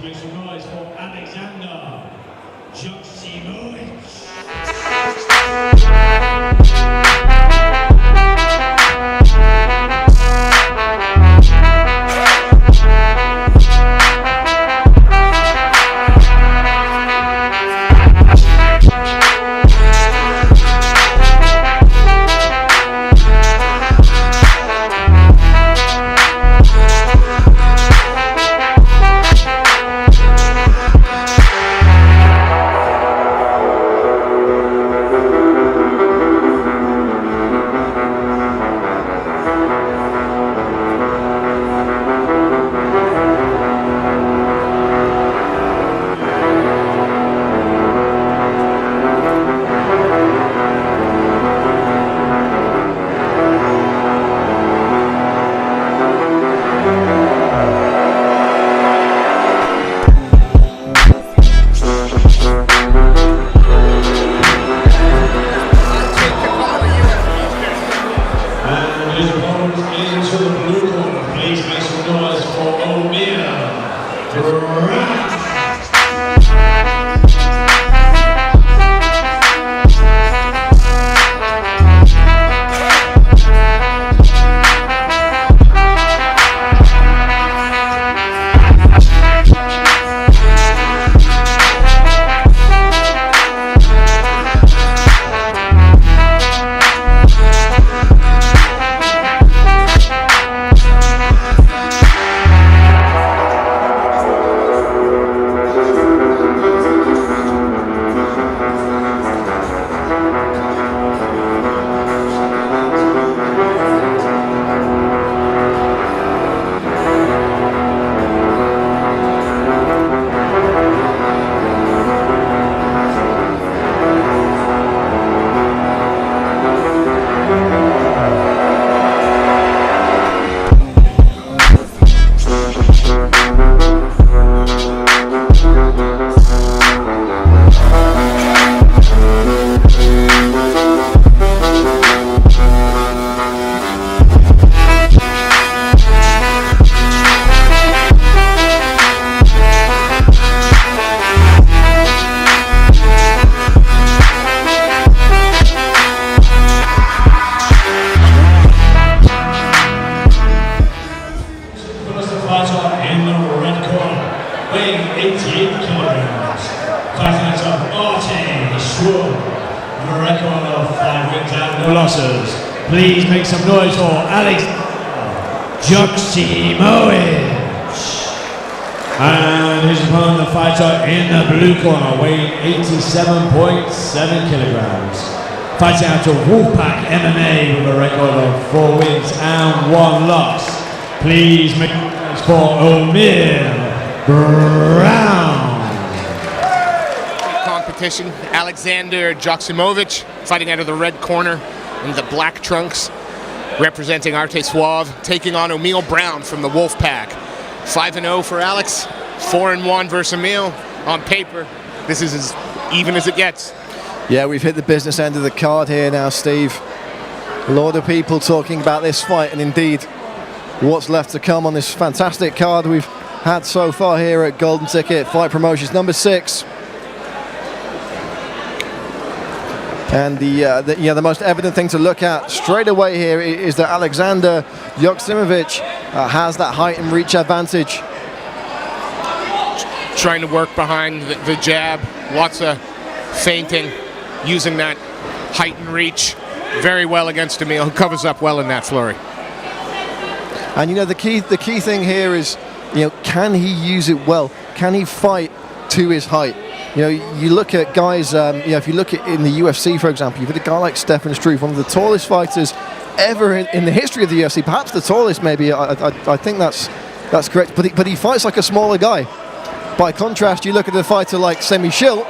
make some noise for Alexander Joksimovic. Into the blue corner, please make some noise for Omeil. Weighing 88 kilograms, fighting out of Omeil, a record of 5 wins and no losses. Please make some noise for Alexander Joksimovic. And his opponent, the fighter in the blue corner, weighing 87.7 kilograms, fighting out of Wolfpack MMA with a record of 4 wins and 1 loss. Please make noise for Omeil. Competition, Alexander Joksimovic fighting out of the red corner in the black trunks, representing Arte Suave, taking on Omeil Brown from the Wolfpack. 5-0 for Alex, 4-1 versus Omeil. On paper, this is as even as it gets. Yeah, we've hit the business end of the card here now, Steve. A lot of people talking about this fight, and indeed what's left to come on this fantastic card we've had so far here at Golden Ticket Fight Promotions number 6. And the most evident thing to look at straight away here is that Alexander Joksimovic has that height and reach advantage. Trying to work behind the jab, lots of feinting, using that height and reach very well against Omeil, who covers up well in that flurry. And the key thing here is, can he use it well? Can he fight to his height? You look at guys, if you look at in the UFC, for example, you've got a guy like Stefan Struve, one of the tallest fighters ever in the history of the UFC, perhaps the tallest, maybe. I think that's correct. But he fights like a smaller guy. By contrast, you look at a fighter like Semi Schilt,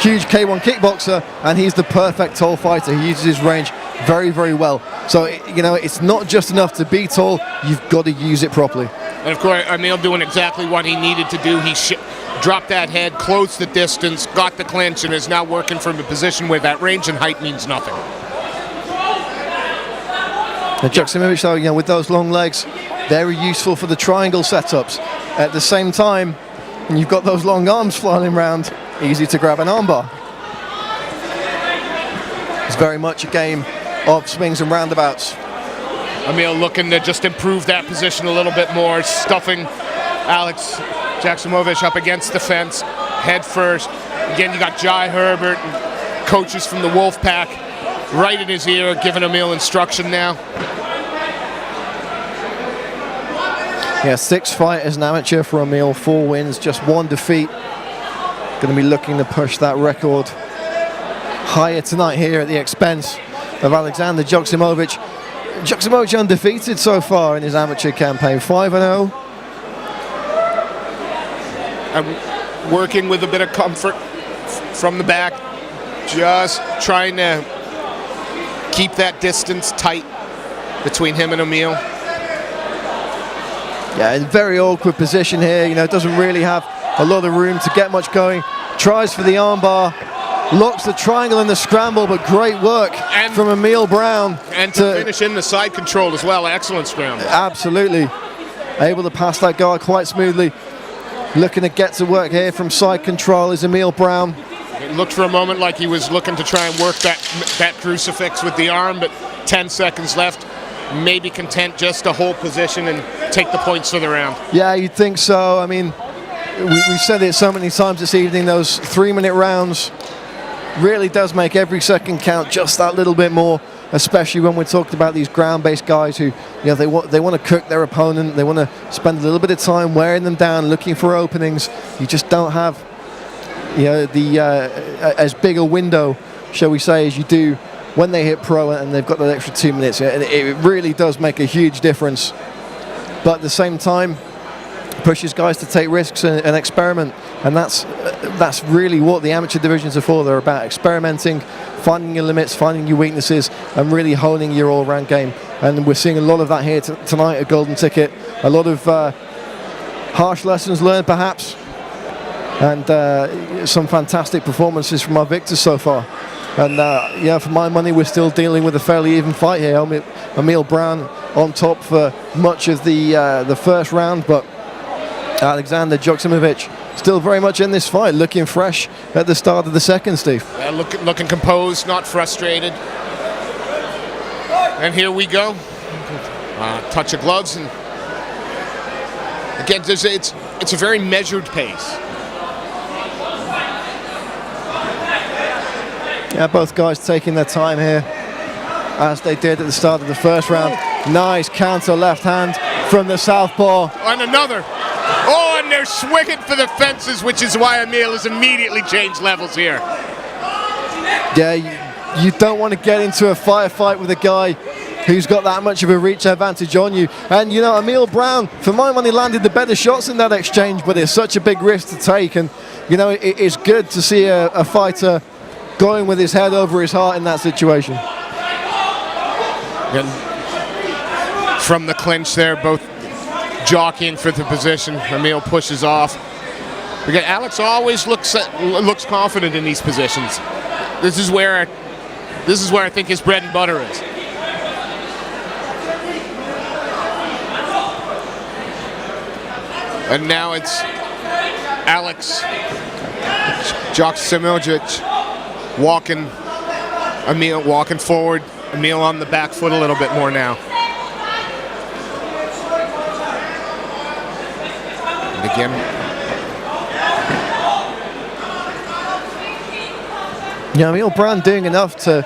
huge K1 kickboxer, and he's the perfect tall fighter. He uses his range very, very well. So, it's not just enough to be tall, you've got to use it properly. And of course, Omeil doing exactly what he needed to do. He dropped that head, closed the distance, got the clinch, and is now working from a position where that range and height means nothing. And Joksimovic, though, with those long legs, very useful for the triangle setups. At the same time, and you've got those long arms flying around, easy to grab an armbar. It's very much a game of swings and roundabouts. Omeil looking to just improve that position a little bit more, stuffing Alex Joksimovic up against the fence, head first. Again, you got Jai Herbert and coaches from the Wolfpack right in his ear, giving Omeil instruction now. Yeah, 6 fights as an amateur for Omeil, 4 wins, just 1 defeat. Going to be looking to push that record higher tonight here at the expense of Alexander Joksimovic. Joksimovic undefeated so far in his amateur campaign, 5-0. And working with a bit of comfort from the back, just trying to keep that distance tight between him and Omeil. Yeah, in a very awkward position here, you know, doesn't really have a lot of room to get much going. Tries for the armbar, locks the triangle in the scramble, but great work from Omeil Brown. And to finish in the side control as well, excellent scramble. Absolutely, able to pass that guard quite smoothly. Looking to get to work here from side control is Omeil Brown. It looked for a moment like he was looking to try and work that crucifix with the arm, but 10 seconds left. Maybe content just to hold position and take the points for the round. Yeah, you'd think so. I mean, we've said it so many times this evening, those 3-minute rounds really does make every second count just that little bit more, especially when we're talking about these ground-based guys who, you know, they want to cook their opponent, they want to spend a little bit of time wearing them down, looking for openings. You just don't have, you know, the as big a window, shall we say, as you do when they hit pro and they've got that extra 2 minutes. And it really does make a huge difference. But at the same time, pushes guys to take risks and experiment, and that's really what the amateur divisions are for. They're about experimenting, finding your limits, finding your weaknesses, and really honing your all-round game. And we're seeing a lot of that here tonight at Golden Ticket. A lot of harsh lessons learned, perhaps, and some fantastic performances from our victors so far. And yeah, for my money, we're still dealing with a fairly even fight here. Omeil Brown on top for much of the first round, but Alexander Joksimovic still very much in this fight, looking fresh at the start of the second, Steve. Yeah, looking composed, not frustrated. And here we go. Touch of gloves, and again, it's a very measured pace. Yeah, both guys taking their time here, as they did at the start of the first round. Nice counter left hand from the southpaw. And another. Oh, and they're swinging for the fences, which is why Omeil has immediately changed levels here. Yeah, you don't want to get into a firefight with a guy who's got that much of a reach advantage on you. And, you know, Omeil Brown, for my money, landed the better shots in that exchange, but it's such a big risk to take. And, you know, it's good to see a fighter going with his head over his heart in that situation. And from the clinch there, both jockeying for the position. Omeil pushes off. Again, Alex always looks confident in these positions. This is where I think his bread and butter is. And now it's Alex Joksimovic walking forward. Omeil on the back foot a little bit more now. And again, yeah, Omeil Brown doing enough to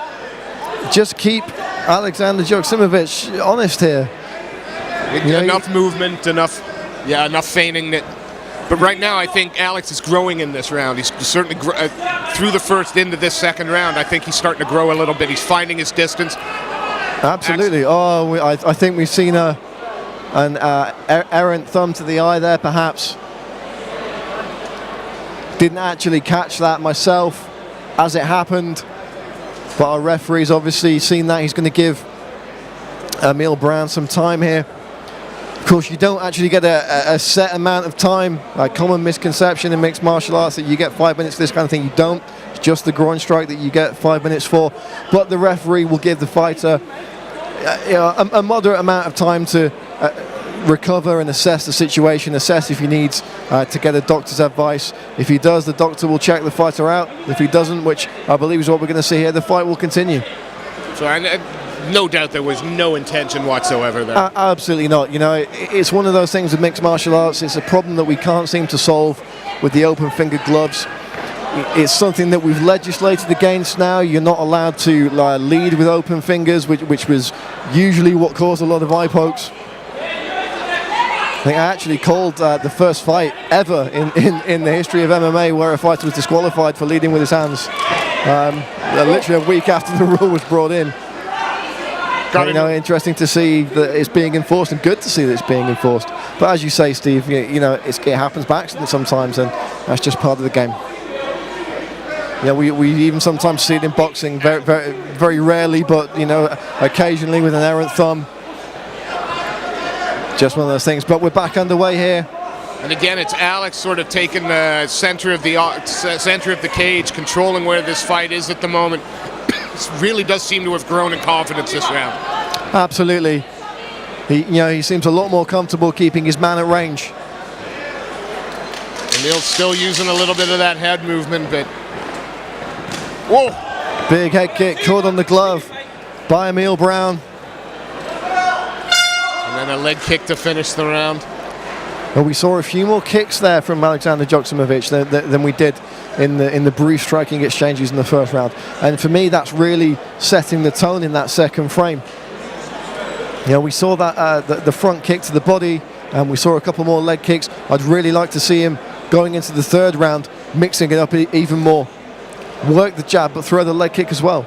just keep Alexander Joksimovic honest here. Enough movement, enough feigning that. But right now, I think Alex is growing in this round. He's certainly through the first into this second round. I think he's starting to grow a little bit. He's finding his distance. Absolutely. I think we've seen an errant thumb to the eye there, perhaps. Didn't actually catch that myself as it happened, but our referee's obviously seen that. He's going to give Omeil Brown some time here. Of course, you don't actually get a set amount of time. A common misconception in mixed martial arts that you get 5 minutes for this kind of thing. You don't. It's just the groin strike that you get 5 minutes for. But the referee will give the fighter a moderate amount of time to recover and assess the situation, assess if he needs to get a doctor's advice. If he does, the doctor will check the fighter out. If he doesn't, which I believe is what we're going to see here, the fight will continue. So no doubt there was no intention whatsoever there. Absolutely not. You know, it's one of those things with mixed martial arts. It's a problem that we can't seem to solve with the open-fingered gloves. It's something that we've legislated against now. You're not allowed to lead with open fingers, which was usually what caused a lot of eye pokes. I think I actually called the first fight ever in the history of MMA where a fighter was disqualified for leading with his hands. Literally a week after the rule was brought in. But, you know, interesting to see that it's being enforced, and good to see that it's being enforced. But as you say, Steve, you know, it happens by accident sometimes, and that's just part of the game. You know, we even sometimes see it in boxing, very, very, very rarely, but, you know, occasionally with an errant thumb. Just one of those things. But we're back underway here. And again, it's Alex sort of taking the center of the cage, controlling where this fight is at the moment. Really does seem to have grown in confidence this round. Absolutely. He seems a lot more comfortable keeping his man at range. Omeil's still using a little bit of that head movement, but whoa! Big head kick caught on the glove by Omeil Brown. And then a leg kick to finish the round. Well, we saw a few more kicks there from Alexander Joksimovic than we did in the brief striking exchanges in the first round. And for me, that's really setting the tone in that second frame. You know, we saw that the front kick to the body, and we saw a couple more leg kicks. I'd really like to see him going into the third round, mixing it up even more. Work the jab, but throw the leg kick as well.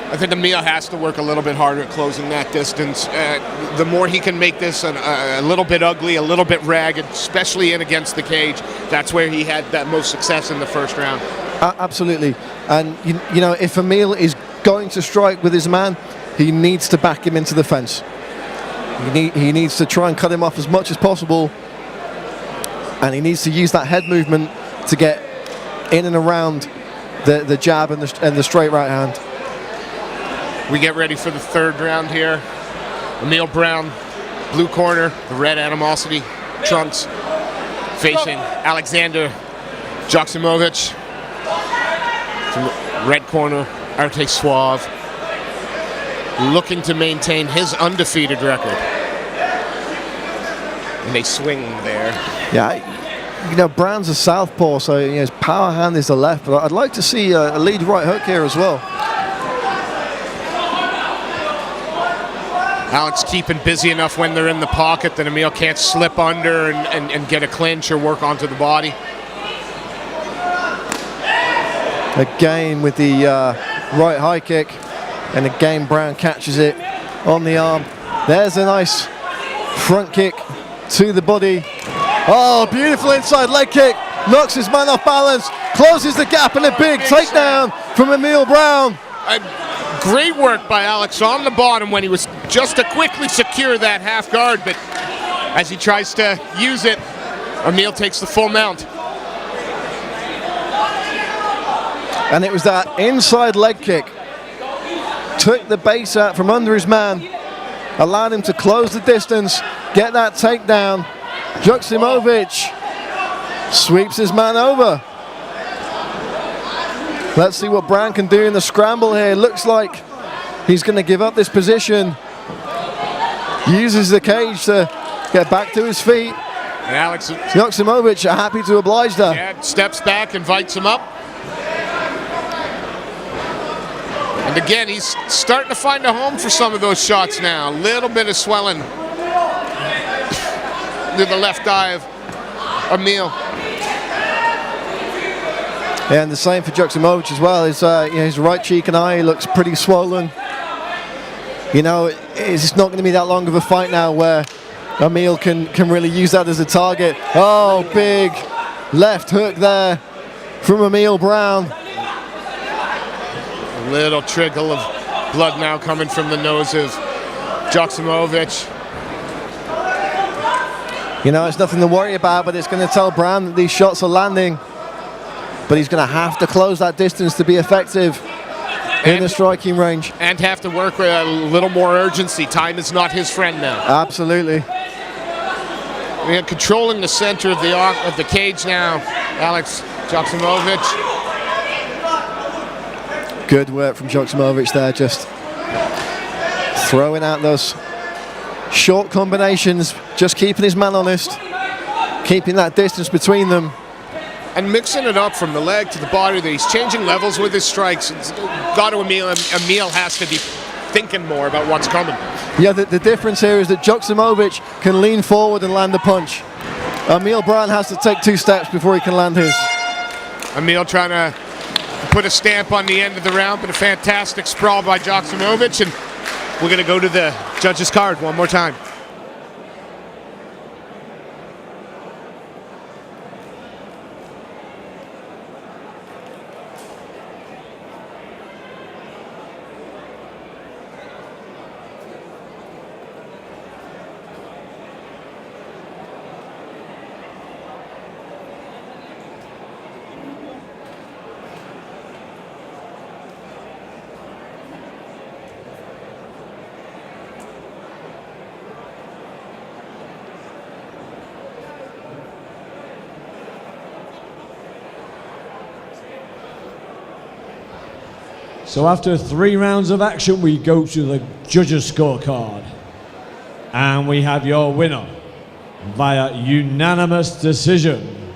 I think Omeil has to work a little bit harder at closing that distance. The more he can make this a little bit ugly, a little bit ragged, especially in against the cage, that's where he had that most success in the first round. Absolutely. And, you know, if Omeil is going to strike with his man, he needs to back him into the fence. He needs to try and cut him off as much as possible, and he needs to use that head movement to get in and around the jab and the straight right hand. We get ready for the third round here. Omeil Brown, blue corner, the red animosity trunks, facing Alexander Joksimovic. From the red corner, Arte Suave, looking to maintain his undefeated record. And they swing there. Yeah, you know, Brown's a southpaw, so you know, his power hand is the left, but I'd like to see a lead right hook here as well. Alex keeping busy enough when they're in the pocket that Omeil can't slip under and get a clinch or work onto the body. Again with the right high kick, and again Brown catches it on the arm. There's a nice front kick to the body. Oh, beautiful inside leg kick. Knocks his man off balance, closes the gap, and a big takedown from Omeil Brown. Great work by Alex on the bottom when he was just to quickly secure that half guard, but as he tries to use it, Omeil takes the full mount. And it was that inside leg kick. Took the base out from under his man, allowed him to close the distance, get that takedown. Joksimovic sweeps his man over. Let's see what Brown can do in the scramble here. Looks like he's going to give up this position. Uses the cage to get back to his feet. And Alex Joksimovic happy to oblige there. Yeah, steps back, invites him up. And again, he's starting to find a home for some of those shots now. A little bit of swelling to the left eye of Omeil. Yeah, and the same for Joksimovic as well. His right cheek and eye looks pretty swollen. You know, it's not going to be that long of a fight now where Omeil can really use that as a target. Oh, big left hook there from Omeil Brown. A little trickle of blood now coming from the nose of Joksimovic. You know, it's nothing to worry about, but it's going to tell Brown that these shots are landing. But he's going to have to close that distance to be effective in the striking range. And have to work with a little more urgency. Time is not his friend now. Absolutely. We are controlling the center of the cage now, Alex Joksimovic. Good work from Joksimovic there, just throwing out those short combinations, just keeping his man honest, keeping that distance between them. And mixing it up from the leg to the body. He's changing levels with his strikes. It's got to Omeil, and Omeil has to be thinking more about what's coming. Yeah, the difference here is that Joksimovic can lean forward and land a punch. Omeil Brown has to take 2 steps before he can land his. Omeil trying to put a stamp on the end of the round, but a fantastic sprawl by Joksimovic, and we're going to go to the judges' card one more time. So after 3 rounds of action, we go to the judges' scorecard. And we have your winner via unanimous decision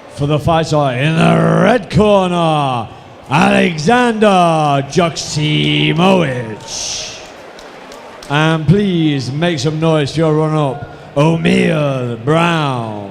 for the fighter in the red corner, Alexander Joksimovic. And please make some noise for your run-up, Omeil Brown.